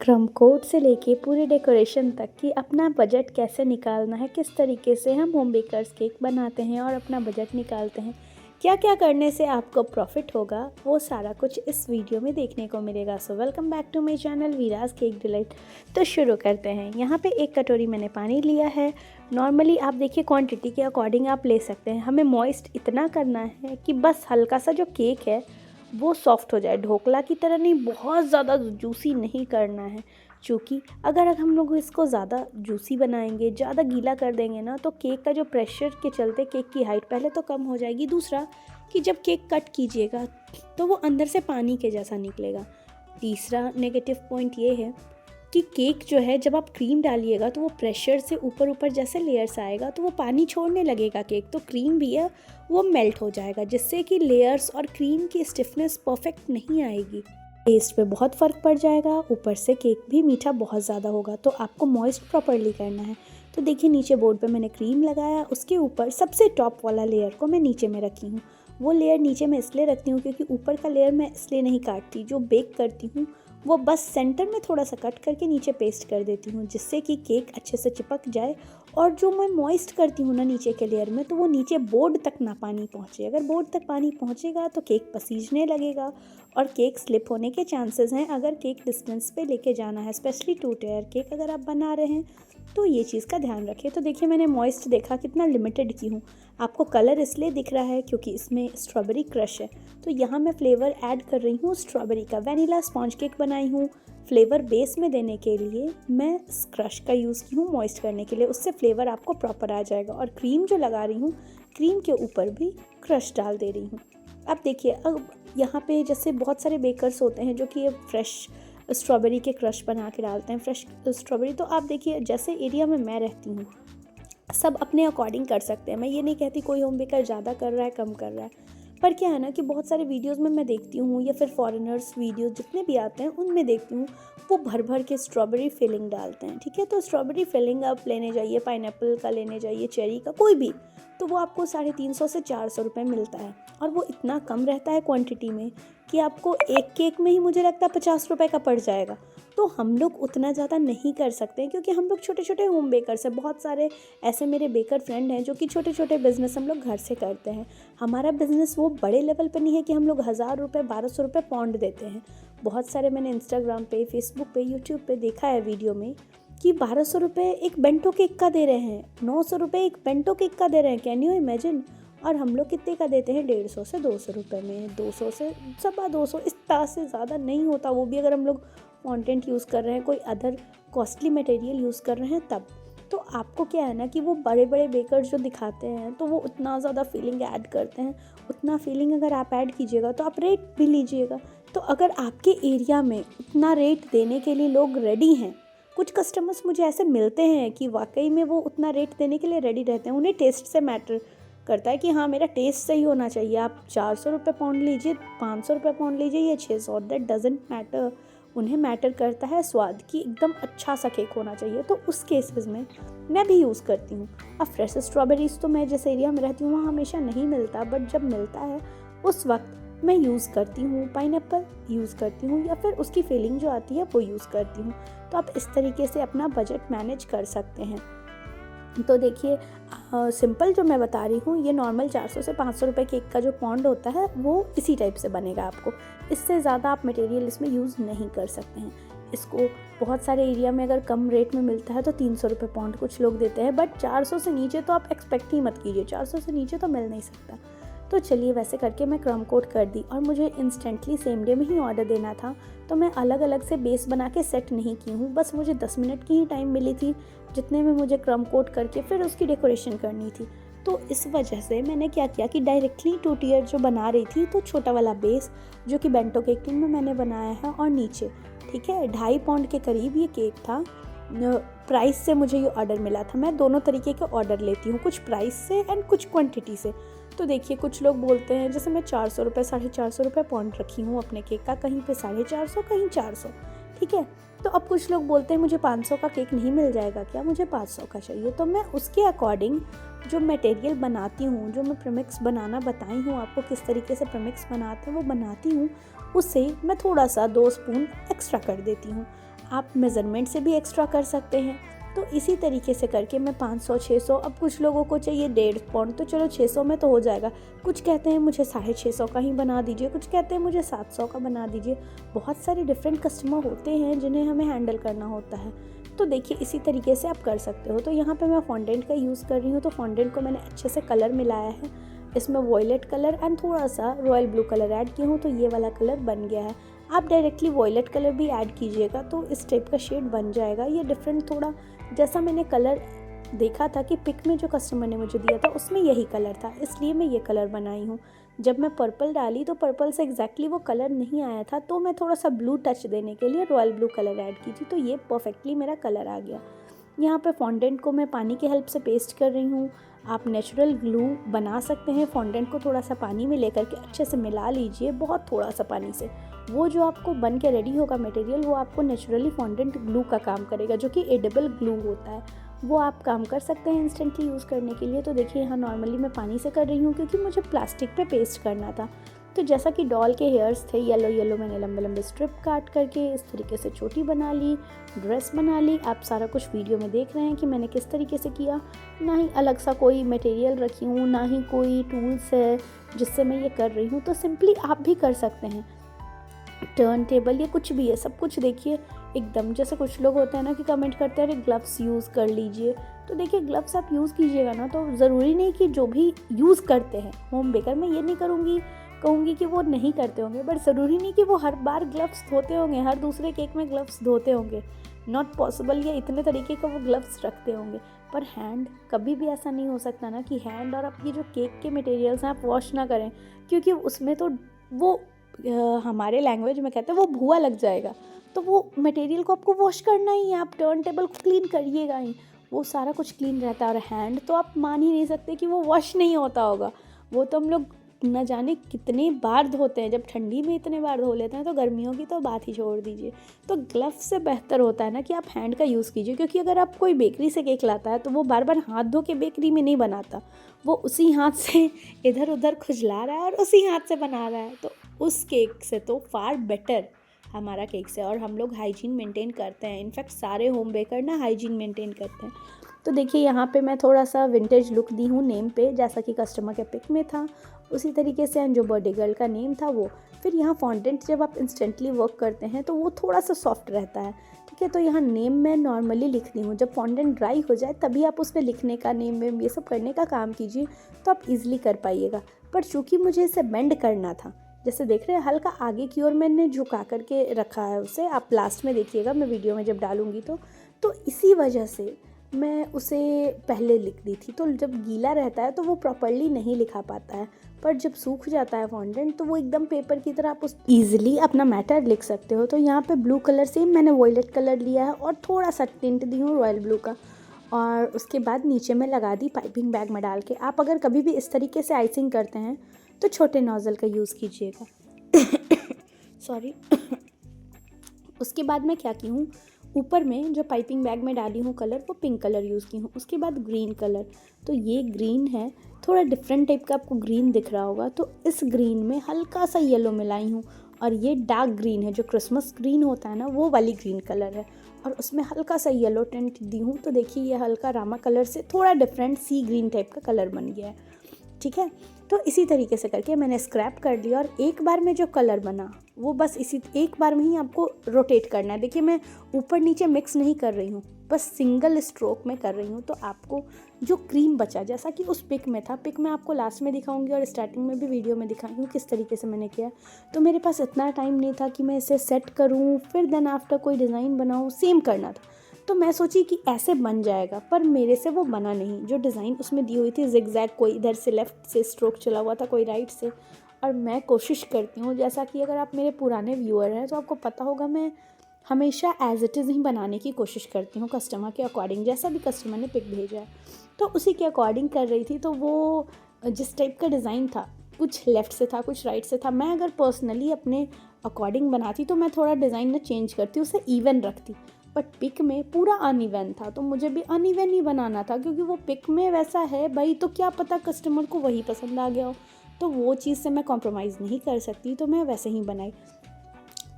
क्रम कोड से लेके पूरे डेकोरेशन तक कि अपना बजट कैसे निकालना है, किस तरीके से हम होम बेकर्स केक बनाते हैं और अपना बजट निकालते हैं, क्या क्या करने से आपको प्रॉफिट होगा, वो सारा कुछ इस वीडियो में देखने को मिलेगा। So welcome back to my channel Veeraj Cake Delight. तो शुरू करते हैं। यहाँ पे एक कटोरी मैंने पानी लिया है। नॉर्मली आप देखिए क्वांटिटी के अकॉर्डिंग आप ले सकते हैं। हमें मॉइस्ट इतना करना है कि बस हल्का सा जो केक है वो सॉफ्ट हो जाए, ढोकला की तरह नहीं, बहुत ज़्यादा जूसी नहीं करना है। क्योंकि अगर हम लोग इसको ज़्यादा जूसी बनाएंगे, ज़्यादा गीला कर देंगे ना, तो केक का जो प्रेशर के चलते केक की हाइट पहले तो कम हो जाएगी। दूसरा कि जब केक कट कीजिएगा तो वो अंदर से पानी के जैसा निकलेगा। तीसरा नेगेटिव पॉइंट ये है कि केक जो है जब आप क्रीम डालिएगा तो वो प्रेशर से ऊपर ऊपर जैसे लेयर्स आएगा तो वो पानी छोड़ने लगेगा केक, तो क्रीम भी है वो मेल्ट हो जाएगा, जिससे कि लेयर्स और क्रीम की स्टिफनेस परफेक्ट नहीं आएगी। टेस्ट पे बहुत फ़र्क पड़ जाएगा। ऊपर से केक भी मीठा बहुत ज़्यादा होगा। तो आपको मॉइस्ट प्रॉपरली करना है। तो देखिए नीचे बोर्ड पे मैंने क्रीम लगाया, उसके ऊपर सबसे टॉप वाला लेयर को मैं नीचे में रखी हूँ। वो लेयर नीचे मैं इसलिए रखती हूँ क्योंकि ऊपर का लेयर मैं इसलिए नहीं काटती, जो बेक करती हूँ वो बस सेंटर में थोड़ा सा कट करके नीचे पेस्ट कर देती हूँ, जिससे कि केक अच्छे से चिपक जाए। और जो मैं मॉइस्ट करती हूँ ना नीचे के लेयर में, तो वो नीचे बोर्ड तक ना पानी पहुँचे। अगर बोर्ड तक पानी पहुँचेगा तो केक पसीजने लगेगा और केक स्लिप होने के चांसेस हैं। अगर केक डिस्टेंस पे लेके जाना है, स्पेशली 2 टायर केक अगर आप बना रहे हैं, तो ये चीज़ का ध्यान रखिए। तो देखिए मैंने मॉइस्ट देखा कितना लिमिटेड की हूँ। आपको कलर इसलिए दिख रहा है क्योंकि इसमें स्ट्रॉबेरी क्रश है। तो यहाँ मैं फ्लेवर ऐड कर रही हूँ स्ट्रॉबेरी का। वैनिला स्पॉन्ज केक बनाई हूँ। फ्लेवर बेस में देने के लिए मैं क्रश का यूज़ की हूँ मॉइस्ट करने के लिए, उससे फ्लेवर आपको प्रॉपर आ जाएगा। और क्रीम जो लगा रही हूँ, क्रीम के ऊपर भी क्रश डाल दे रही हूँ। अब देखिए, अब यहाँ पे जैसे बहुत सारे बेकर्स होते हैं जो कि फ्रेश स्ट्रॉबेरी के क्रश बना के डालते हैं, फ्रेश स्ट्रॉबेरी। तो आप देखिए जैसे एरिया में मैं रहती हूँ, सब अपने अकॉर्डिंग कर सकते हैं। मैं ये नहीं कहती कोई होम बेकर ज़्यादा कर रहा है कम कर रहा है, पर क्या है ना कि बहुत सारे वीडियोस में मैं देखती हूँ, या फिर फॉरेनर्स वीडियोस जितने भी आते हैं उनमें देखती हूँ, वो भर भर के स्ट्रॉबेरी फिलिंग डालते हैं। ठीक है, तो स्ट्रॉबेरी फिलिंग आप लेने जाइए, पाइनएप्पल का लेने जाइए, चेरी का, कोई भी, तो वो आपको 350 से 400 रुपये मिलता है। और वो इतना कम रहता है क्वांटिटी में कि आपको एक केक में ही मुझे लगता है 50 रुपये का पड़ जाएगा। तो हम लोग उतना ज़्यादा नहीं कर सकते क्योंकि हम लोग छोटे छोटे होम बेकर्स हैं। बहुत सारे ऐसे मेरे बेकर फ्रेंड हैं जो कि छोटे छोटे बिज़नेस हम लोग घर से करते हैं। हमारा बिज़नेस वो बड़े लेवल पे नहीं है कि हम लोग 1000 रुपये 1200 रुपये पाउंड देते हैं। बहुत सारे मैंने इंस्टाग्राम पे, फेसबुक पे, यूट्यूब पे देखा है वीडियो में कि 1200 रुपये एक बेंटो केक का दे रहे हैं, 900 रुपये एक बेंटो केक का दे रहे हैं। Can you imagine? और हम लोग कितने का देते हैं? 150 से 200 रुपये में, 200 से 250, इस तरह से ज़्यादा नहीं होता। वो भी अगर हम लोग कंटेंट यूज़ कर रहे हैं, कोई अदर कॉस्टली मटेरियल यूज़ कर रहे हैं तब। तो आपको क्या है ना कि वो बड़े बड़े बेकर्स जो दिखाते हैं तो वो उतना ज़्यादा फीलिंग ऐड करते हैं। उतना फीलिंग अगर आप ऐड कीजिएगा तो आप रेट भी लीजिएगा। तो अगर आपके एरिया में उतना रेट देने के लिए लोग रेडी हैं, कुछ कस्टमर्स मुझे ऐसे मिलते हैं कि वाकई में वो उतना रेट देने के लिए रेडी रहते हैं। उन्हें टेस्ट से मैटर करता है कि हाँ मेरा टेस्ट सही होना चाहिए। आप 400 रुपये पाउंड लीजिए, 500 रुपये पाउंड लीजिए या 600, दैट डजेंट मैटर। उन्हें मैटर करता है स्वाद की, एकदम अच्छा सा केक होना चाहिए। तो उस केसेस में मैं भी यूज़ करती हूँ। अब फ्रेश स्ट्रॉबेरीज तो मैं जिस एरिया में रहती हूँ वहाँ हमेशा नहीं मिलता, बट जब मिलता है उस वक्त मैं यूज़ करती हूँ। पाइनएप्पल यूज़ करती हूँ या फिर उसकी फीलिंग जो आती है वो यूज़ करती हूँ। तो आप इस तरीके से अपना बजट मैनेज कर सकते हैं। तो देखिए सिंपल जो मैं बता रही हूँ, ये नॉर्मल 400 से 500 रुपये केक का जो पॉन्ड होता है वो इसी टाइप से बनेगा आपको। इससे ज़्यादा आप मटेरियल इसमें यूज़ नहीं कर सकते हैं। इसको बहुत सारे एरिया में अगर कम रेट में मिलता है तो 300 रुपये पॉन्ड कुछ लोग देते हैं, बट 400 से नीचे तो आप एक्सपेक्ट ही मत कीजिए। 400 से नीचे तो मिल नहीं सकता। तो चलिए वैसे करके मैं क्रम कोट कर दी, और मुझे इंस्टेंटली सेम डे में ही ऑर्डर देना था, तो मैं अलग अलग से बेस बना के सेट नहीं की हूँ। बस मुझे 10 मिनट की ही टाइम मिली थी, जितने में मुझे क्रम कोट करके फिर उसकी डेकोरेशन करनी थी। तो इस वजह से मैंने क्या किया कि डायरेक्टली 2 टियर जो बना रही थी, तो छोटा वाला बेस जो कि बेंटो केक टीन में मैंने बनाया है, और नीचे ठीक है 2.5 पाउंड के करीब ये केक था। प्राइस से मुझे ये ऑर्डर मिला था। मैं दोनों तरीके के ऑर्डर लेती हूँ, कुछ प्राइस से एंड कुछ क्वांटिटी से। तो देखिए कुछ लोग बोलते हैं, जैसे मैं 400 रुपये 450 रुपये पॉइंट रखी हूँ अपने केक का, कहीं पे 450, कहीं 400, ठीक है। तो अब कुछ लोग बोलते हैं मुझे 500 का केक नहीं मिल जाएगा क्या, मुझे 500 का चाहिए। तो मैं उसके अकॉर्डिंग जो मटेरियल बनाती हूँ, जो मैं प्रीमिक्स बनाना बताई हूँ आपको किस तरीके से प्रीमिक्स बनाते हैं वो बनाती हूँ, उससे मैं थोड़ा सा 2 स्पून एक्स्ट्रा कर देती हूँ। आप मेज़रमेंट से भी एक्स्ट्रा कर सकते हैं। तो इसी तरीके से करके मैं 500, 600, अब कुछ लोगों को चाहिए 1.5 पाउंड, तो चलो 600 में तो हो जाएगा। कुछ कहते हैं मुझे 650 का ही बना दीजिए, कुछ कहते हैं मुझे 700 का बना दीजिए। बहुत सारे डिफरेंट कस्टमर होते हैं जिन्हें हमें हैंडल करना होता है। तो देखिए इसी तरीके से आप कर सकते हो। तो यहाँ पे मैं फॉन्डेंट का यूज़ कर रही हूँ। तो फॉन्डेंट को मैंने अच्छे से कलर मिलाया है। इसमें वॉयलेट कलर एंड थोड़ा सा रॉयल ब्लू कलर ऐड किया हूँ, तो ये वाला कलर बन गया है। आप डायरेक्टली वॉयलेट कलर भी ऐड कीजिएगा तो इस टाइप का शेड बन जाएगा। ये डिफरेंट थोड़ा, जैसा मैंने कलर देखा था कि पिक में जो कस्टमर ने मुझे दिया था उसमें यही कलर था, इसलिए मैं ये कलर बनाई हूँ। जब मैं पर्पल डाली तो पर्पल से एग्जैक्टली वो कलर नहीं आया था, तो मैं थोड़ा सा ब्लू टच देने के लिए रॉयल ब्लू कलर ऐड की थी, तो ये परफेक्टली मेरा कलर आ गया। यहाँ पे फॉन्डेंट को मैं पानी की हेल्प से पेस्ट कर रही हूँ। आप नेचुरल ग्लू बना सकते हैं। फॉन्डेंट को थोड़ा सा पानी में लेकर के अच्छे से मिला लीजिए, बहुत थोड़ा सा पानी से। वो जो आपको बन के रेडी होगा मटेरियल, वो आपको नेचुरली फॉन्डेंट ग्लू का काम करेगा, जो कि एडिबल ग्लू होता है। वो आप काम कर सकते हैं इंस्टेंटली यूज़ करने के लिए। तो देखिए यहाँ नॉर्मली मैं पानी से कर रही हूँ क्योंकि मुझे प्लास्टिक पे पेस्ट करना था। तो जैसा कि डॉल के हेयर्स थे येलो येलो, मैंने लंबे लंबे स्ट्रिप काट करके इस तरीके से चोटी बना ली, ड्रेस बना ली। आप सारा कुछ वीडियो में देख रहे हैं कि मैंने किस तरीके से किया। ना ही अलग सा कोई मटेरियल रखी हूँ, ना ही कोई टूल्स है जिससे मैं ये कर रही हूँ। तो सिंपली आप भी कर सकते हैं। टर्न टेबल या कुछ भी है, सब कुछ देखिए एकदम, जैसे कुछ लोग होते हैं ना कि कमेंट करते हैं अरे ग्लव्स यूज़ कर लीजिए। तो देखिए ग्लव्स आप यूज़ कीजिएगा ना, तो ज़रूरी नहीं कि जो भी यूज़ करते हैं होम बेकर, मैं ये नहीं कहूँगी कि वो नहीं करते होंगे, बट ज़रूरी नहीं कि वो हर बार ग्लव्स धोते होंगे, हर दूसरे केक में ग्लव्स धोते होंगे। नॉट पॉसिबल, या इतने तरीके का वो ग्लव्स रखते होंगे। पर हैंड कभी भी ऐसा नहीं हो सकता ना कि हैंड और आपकी जो केक के मटेरियल्स हैं आप वॉश ना करें, क्योंकि उसमें तो वो हमारे लैंग्वेज में कहते हैं वो भुआ लग जाएगा। तो वो मटेरियल को आपको वॉश करना ही है, आप टर्न टेबल को क्लीन करिएगा ही, वो सारा कुछ क्लीन रहता है। और हैंड तो आप मान ही नहीं सकते कि वो वॉश नहीं होता होगा। वो तो हम लोग न जाने कितने बार धोते हैं, जब ठंडी में इतने बार धो लेते हैं तो गर्मियों की तो बात ही छोड़ दीजिए। तो ग्लव्स से बेहतर होता है ना कि आप हैंड का यूज़ कीजिए, क्योंकि अगर आप कोई बेकरी से केक लाता है तो वो बार बार हाथ धो के बेकरी में नहीं बनाता, वो उसी हाथ से इधर उधर खुजला रहा है और उसी हाथ से बना रहा है। तो उस केक से तो फार बेटर हमारा केक से, और हम लोग हाइजीन मेंटेन करते हैं। इनफैक्ट सारे होम बेकर ना हाइजीन मेंटेन करते हैं। तो देखिए यहाँ पे मैं थोड़ा सा विंटेज लुक दी हूँ नेम पे, जैसा कि कस्टमर के पिक में था उसी तरीके से, जो बर्थडे गर्ल का नेम था वो। फिर यहाँ फॉन्डेंट जब आप इंस्टेंटली वर्क करते हैं तो वो थोड़ा सा सॉफ्ट रहता है, ठीक है। तो यहाँ नेम मैं नॉर्मली लिखती हूँ, जब फॉन्डेंट ड्राई हो जाए तभी आप उस पर लिखने का, नेम वेम ये सब करने का काम कीजिए, तो आप इजीली कर पाइएगा। पर चूँकि मुझे इसे बेंड करना था, जैसे देख रहे हैं हल्का आगे की ओर मैंने झुका करके रखा है उसे, आप लास्ट में देखिएगा मैं वीडियो में जब डालूंगी तो इसी वजह से मैं उसे पहले लिख दी थी। तो जब गीला रहता है तो वो प्रॉपरली नहीं लिखा पाता है, पर जब सूख जाता है फॉन्डेंट तो वो एकदम पेपर की तरह आप उस ईजिली अपना मैटर लिख सकते हो। तो यहाँ पे ब्लू कलर सेम मैंने वॉयलेट कलर लिया है और थोड़ा सा टिंट दी हूँ रॉयल ब्लू का, और उसके बाद नीचे में लगा दी पाइपिंग बैग में डाल के। आप अगर कभी भी इस तरीके से आइसिंग करते हैं तो छोटे नोज़ल का यूज़ कीजिएगा। सॉरी। उसके बाद मैं क्या की हूँ, ऊपर में जो पाइपिंग बैग में डाली हूँ कलर, वो पिंक कलर यूज़ की हूँ। उसके बाद ग्रीन कलर, तो ये ग्रीन है, थोड़ा डिफरेंट टाइप का आपको ग्रीन दिख रहा होगा, तो इस ग्रीन में हल्का सा येलो मिलाई हूँ। और ये डार्क ग्रीन है, जो क्रिसमस ग्रीन होता है ना, वो वाली ग्रीन कलर है, और उसमें हल्का सा येलो टिंट दी हूँ। तो देखिए ये हल्का रामा कलर से थोड़ा डिफरेंट सी ग्रीन टाइप का कलर बन गया है, ठीक है। तो इसी तरीके से करके मैंने स्क्रैप कर लिया, और एक बार में जो कलर बना वो बस इसी एक बार में ही आपको रोटेट करना है। देखिए मैं ऊपर नीचे मिक्स नहीं कर रही हूँ, बस सिंगल स्ट्रोक में कर रही हूँ। तो आपको जो क्रीम बचा, जैसा कि उस पिक में था, पिक मैं आपको लास्ट में दिखाऊंगी और स्टार्टिंग में भी वीडियो में दिखाई हूँ किस तरीके से मैंने किया। तो मेरे पास इतना टाइम नहीं था कि मैं इसे सेट करूँ फिर देन आफ्टर कोई डिज़ाइन बनाऊँ, सेम करना था। तो मैं सोची कि ऐसे बन जाएगा, पर मेरे से वो बना नहीं। जो डिज़ाइन उसमें दी हुई थी जिगजैग, कोई इधर से लेफ़्ट से स्ट्रोक चला हुआ था, कोई राइट से। और मैं कोशिश करती हूँ, जैसा कि अगर आप मेरे पुराने व्यूअर हैं तो आपको पता होगा, मैं हमेशा एज इट इज़ ही बनाने की कोशिश करती हूँ, कस्टमर के अकॉर्डिंग, जैसा भी कस्टमर ने पिक भेजा है तो उसी के अकॉर्डिंग कर रही थी। तो वो जिस टाइप का डिज़ाइन था, कुछ लेफ़्ट से था कुछ राइट से था। मैं अगर पर्सनली अपने अकॉर्डिंग बनाती तो मैं थोड़ा डिज़ाइन ना चेंज करती, उसे इवन रखती, बट पिक में पूरा अनइवन था, तो मुझे भी अनइवन ही बनाना था, क्योंकि वो पिक में वैसा है भाई, तो क्या पता कस्टमर को वही पसंद आ गया हो। तो वो चीज़ से मैं कॉम्प्रोमाइज़ नहीं कर सकती, तो मैं वैसे ही बनाई।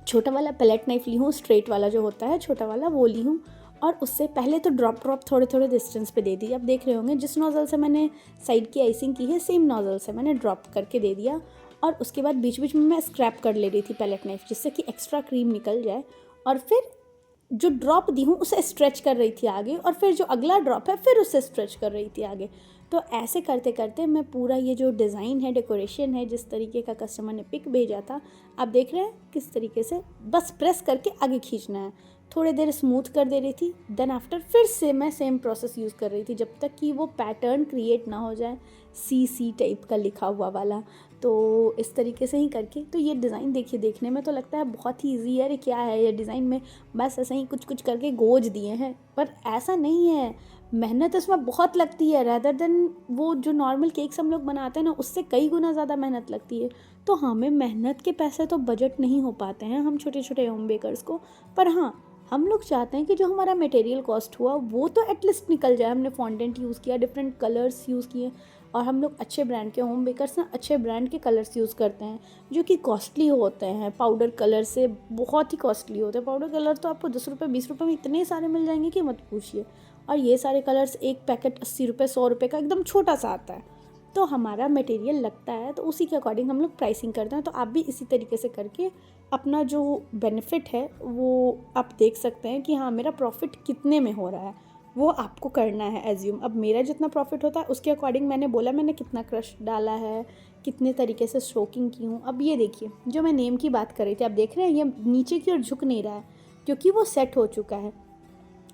छोटा वाला पैलेट नाइफ ली हूँ, स्ट्रेट वाला जो होता है छोटा वाला वो ली हूँ, और उससे पहले तो ड्रॉप थोड़े थोड़े डिस्टेंस पे दे दी। अब देख रहे होंगे जिस नोज़ल से मैंने साइड की आइसिंग की है सेम नोज़ल से मैंने ड्रॉप करके दे दिया। और उसके बाद बीच बीच में मैं स्क्रैप कर ले रही थी पैलेट नाइफ, जिससे कि एक्स्ट्रा क्रीम निकल जाए। और फिर जो ड्रॉप दी हूँ उसे स्ट्रेच कर रही थी आगे, और फिर जो अगला ड्रॉप है फिर उसे स्ट्रेच कर रही थी आगे। तो ऐसे करते करते मैं पूरा ये जो डिज़ाइन है, डेकोरेशन है, जिस तरीके का कस्टमर ने पिक भेजा था, आप देख रहे हैं किस तरीके से बस प्रेस करके आगे खींचना है। थोड़ी देर स्मूथ कर दे रही थी, देन आफ्टर फिर से मैं सेम प्रोसेस यूज़ कर रही थी जब तक कि वो पैटर्न क्रिएट ना हो जाए सी टाइप का लिखा हुआ वाला। तो इस तरीके से ही करके, तो ये डिज़ाइन देखिए, देखने में तो लगता है बहुत ही ईजी है, अरे क्या है ये डिज़ाइन में बस ऐसे ही कुछ कुछ करके गोज दिए हैं, पर ऐसा नहीं है। मेहनत इसमें बहुत लगती है, रैदर देन वो जो नॉर्मल केक्स हम लोग बनाते हैं ना उससे कई गुना ज़्यादा मेहनत लगती है। तो हमें मेहनत के पैसे तो बजट नहीं हो पाते हैं हम छोटे छोटे होम बेकर्स को, पर हाँ हम लोग चाहते हैं कि जो हमारा मटेरियल कॉस्ट हुआ वो तो एटलीस्ट निकल जाए। हमने फॉन्डेंट यूज़ किया, डिफरेंट कलर्स यूज़ किए, और हम लोग अच्छे ब्रांड के होम बेकर्स ना अच्छे ब्रांड के कलर्स यूज़ करते हैं जो कि कॉस्टली होते हैं। पाउडर कलर से बहुत ही कॉस्टली होते हैं। पाउडर कलर तो आपको 10 रुपये 20 रुपये में इतने सारे मिल जाएंगे कि मत पूछिए, और ये सारे कलर्स एक पैकेट 80 रुपये 100 रुपये का एकदम छोटा सा आता है। तो हमारा मटेरियल लगता है तो उसी के अकॉर्डिंग हम लोग प्राइसिंग करते हैं। तो आप भी इसी तरीके से करके अपना जो बेनिफिट है वो आप देख सकते हैं कि हाँ मेरा प्रॉफिट कितने में हो रहा है, वो आपको करना है एज्यूम। अब मेरा जितना प्रॉफिट होता है उसके अकॉर्डिंग मैंने बोला मैंने कितना क्रश डाला है, कितने तरीके से स्ट्रोकिंग की हूँ। अब ये देखिए जो मैं नेम की बात कर रही थी, आप देख रहे हैं ये नीचे की ओर झुक नहीं रहा है क्योंकि वो सेट हो चुका है।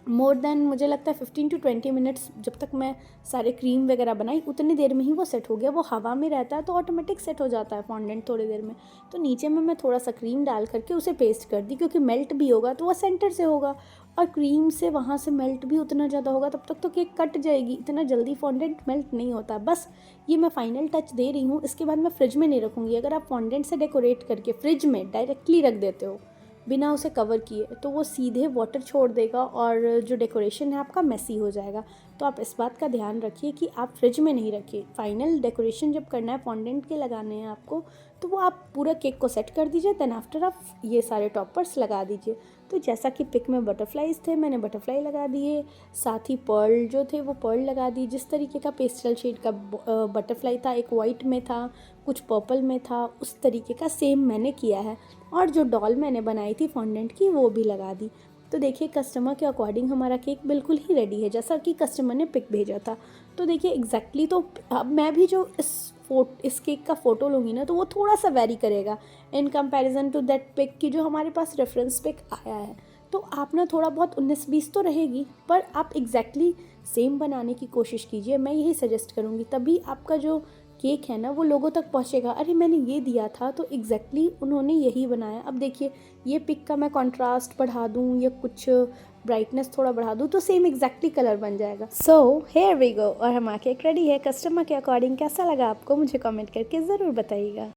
मोर देन मुझे लगता है 15 to 20 मिनट्स जब तक मैं सारे क्रीम वगैरह बनाई उतनी देर में ही वो सेट हो गया। वो हवा में रहता है तो ऑटोमेटिक सेट हो जाता है फॉन्डेंट थोड़ी देर में। तो नीचे में मैं थोड़ा सा क्रीम डाल करके उसे पेस्ट कर दी, क्योंकि मेल्ट भी होगा तो वह सेंटर से होगा, और क्रीम से वहाँ से मेल्ट भी उतना ज़्यादा होगा, तब तक तो केक कट जाएगी। इतना जल्दी फॉन्डेंट मेल्ट नहीं होता। बस ये मैं फाइनल टच दे रही हूँ, इसके बाद मैं फ्रिज में नहीं रखूँगी। अगर आप फॉन्डेंट से डेकोरेट करके फ्रिज में डायरेक्टली रख देते हो बिना उसे कवर किए तो वो सीधे वाटर छोड़ देगा और जो डेकोरेशन है आपका मेसी हो जाएगा। तो आप इस बात का ध्यान रखिए कि आप फ्रिज में नहीं रखिए। फाइनल डेकोरेशन जब करना है फॉन्डेंट के लगाने हैं आपको, तो वो आप पूरा केक को सेट कर दीजिए, देन आफ्टर आप ये सारे टॉपर्स लगा दीजिए। तो जैसा कि पिक में बटरफ्लाइज थे मैंने बटरफ्लाई लगा दिए, साथ ही पर्ल जो थे वो पर्ल लगा दिए। जिस तरीके का पेस्टल शेड का बटरफ्लाई था, एक वाइट में था, कुछ पर्पल में था, उस तरीके का सेम मैंने किया है। और जो डॉल मैंने बनाई थी फॉन्डेंट की वो भी लगा दी। तो देखिए कस्टमर के अकॉर्डिंग हमारा केक बिल्कुल ही रेडी है जैसा कि कस्टमर ने पिक भेजा था। तो देखिए एग्जैक्टली तो अब मैं भी जो इस केक का फ़ोटो लूँगी ना तो वो थोड़ा सा वेरी करेगा in comparison to that pic की जो हमारे पास रेफरेंस पिक आया है। तो आप ना थोड़ा बहुत 19-20 तो रहेगी, पर आप एग्जैक्टली सेम बनाने की कोशिश कीजिए। मैं यही सजेस्ट करूँगी, तभी आपका जो केक है ना वो लोगों तक पहुँचेगा। अरे मैंने ये दिया था तो एग्जैक्टली उन्होंने यही बनाया। अब देखिए ये पिक का मैं कंट्रास्ट बढ़ा दूँ या कुछ ब्राइटनेस थोड़ा बढ़ा दूँ तो सेम एग्जैक्टली कलर बन जाएगा। सो हियर वी गो, और हमारा केक रेडी है। कस्टमर के अकॉर्डिंग कैसा लगा आपको मुझे कमेंट करके ज़रूर बताइएगा।